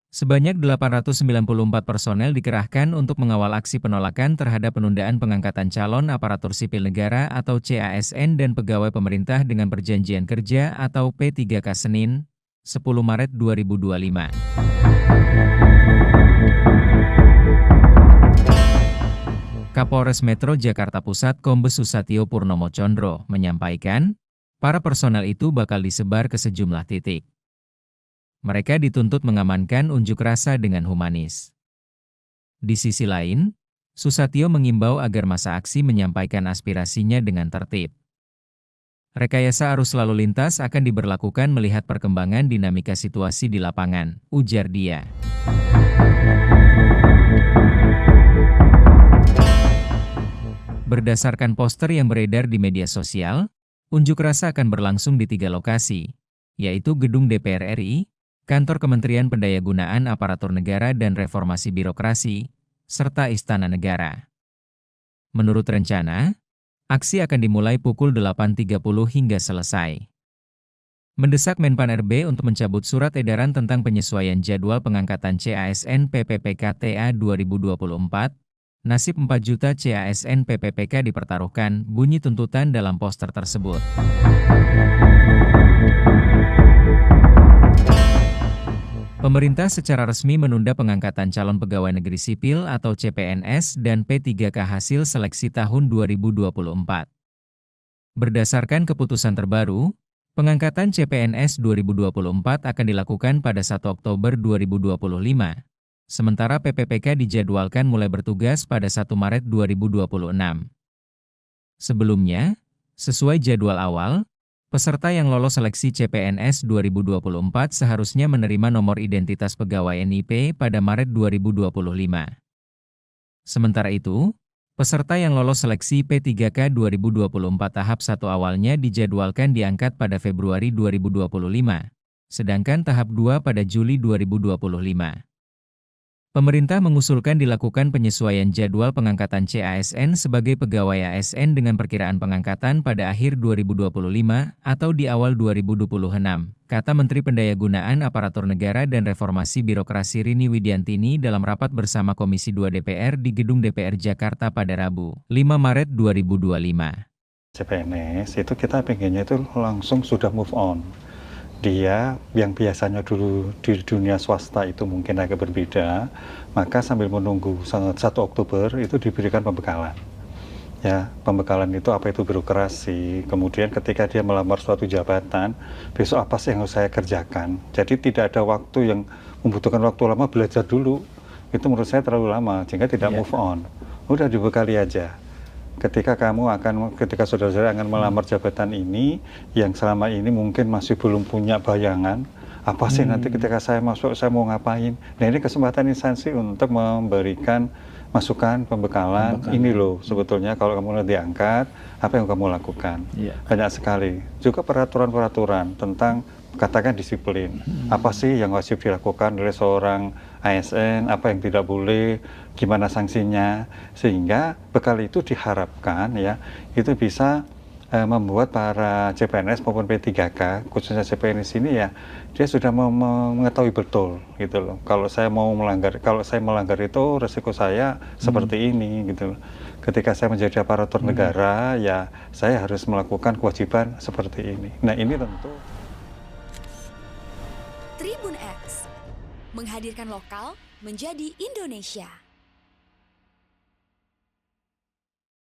Sebanyak 894 personel dikerahkan untuk mengawal aksi penolakan terhadap penundaan pengangkatan calon aparatur sipil negara atau CASN dan pegawai pemerintah dengan perjanjian kerja atau P3K Senin, 10 Maret 2025. Kapolres Metro Jakarta Pusat Kombes Susatyo Purnomo Condro menyampaikan, para personel itu bakal disebar ke sejumlah titik. Mereka dituntut mengamankan unjuk rasa dengan humanis. Di sisi lain, Susatyo mengimbau agar masa aksi menyampaikan aspirasinya dengan tertib. Rekayasa arus lalu lintas akan diberlakukan melihat perkembangan dinamika situasi di lapangan, ujar dia. Berdasarkan poster yang beredar di media sosial, unjuk rasa akan berlangsung di 3 lokasi, yaitu Gedung DPR RI, Kantor Kementerian Pendayagunaan Aparatur Negara dan Reformasi Birokrasi, serta Istana Negara. Menurut rencana, aksi akan dimulai pukul 8.30 hingga selesai. Mendesak Menpan RB untuk mencabut surat edaran tentang penyesuaian jadwal pengangkatan CASN PPPK TA 2024, nasib 4 juta CASN PPPK dipertaruhkan, bunyi tuntutan dalam poster tersebut. Pemerintah secara resmi menunda pengangkatan calon pegawai negeri sipil atau CPNS dan P3K hasil seleksi tahun 2024. Berdasarkan keputusan terbaru, pengangkatan CPNS 2024 akan dilakukan pada 1 Oktober 2025, sementara PPPK dijadwalkan mulai bertugas pada 1 Maret 2026. Sebelumnya, sesuai jadwal awal, peserta yang lolos seleksi CPNS 2024 seharusnya menerima nomor identitas pegawai NIP pada Maret 2025. Sementara itu, peserta yang lolos seleksi P3K 2024 tahap 1 awalnya dijadwalkan diangkat pada Februari 2025, sedangkan tahap 2 pada Juli 2025. Pemerintah mengusulkan dilakukan penyesuaian jadwal pengangkatan CASN sebagai pegawai ASN dengan perkiraan pengangkatan pada akhir 2025 atau di awal 2026, kata Menteri Pendayagunaan Aparatur Negara dan Reformasi Birokrasi Rini Widiantini dalam rapat bersama Komisi 2 DPR di Gedung DPR Jakarta pada Rabu, 5 Maret 2025. CPNS itu kita pengennya itu langsung sudah move on. Dia yang biasanya dulu di dunia swasta itu mungkin agak berbeda, maka sambil menunggu 1 Oktober itu diberikan pembekalan. Ya, pembekalan itu apa itu birokrasi, kemudian ketika dia melamar suatu jabatan, besok apa sih yang harus saya kerjakan. Jadi tidak ada waktu yang membutuhkan waktu lama belajar dulu. Itu menurut saya terlalu lama, sehingga tidak move on. Udah dibekali aja. Ketika saudara-saudara akan melamar jabatan ini, yang selama ini mungkin masih belum punya bayangan, apa sih nanti ketika saya masuk, saya mau ngapain. Nah ini kesempatan instansi untuk memberikan masukan, pembekalan. Ini loh sebetulnya kalau kamu nanti diangkat, apa yang kamu lakukan. Banyak sekali. Juga peraturan-peraturan tentang katakan disiplin. Apa sih yang wajib dilakukan oleh seorang ASN, apa yang tidak boleh, gimana sanksinya, sehingga bekal itu diharapkan ya itu bisa membuat para CPNS maupun P3K, khususnya CPNS ini ya dia sudah mengetahui betul gitu loh. Kalau saya melanggar itu resiko saya seperti ini gitu loh. Ketika saya menjadi aparatur negara ya saya harus melakukan kewajiban seperti ini. Nah ini tentu Tribun X menghadirkan lokal menjadi Indonesia.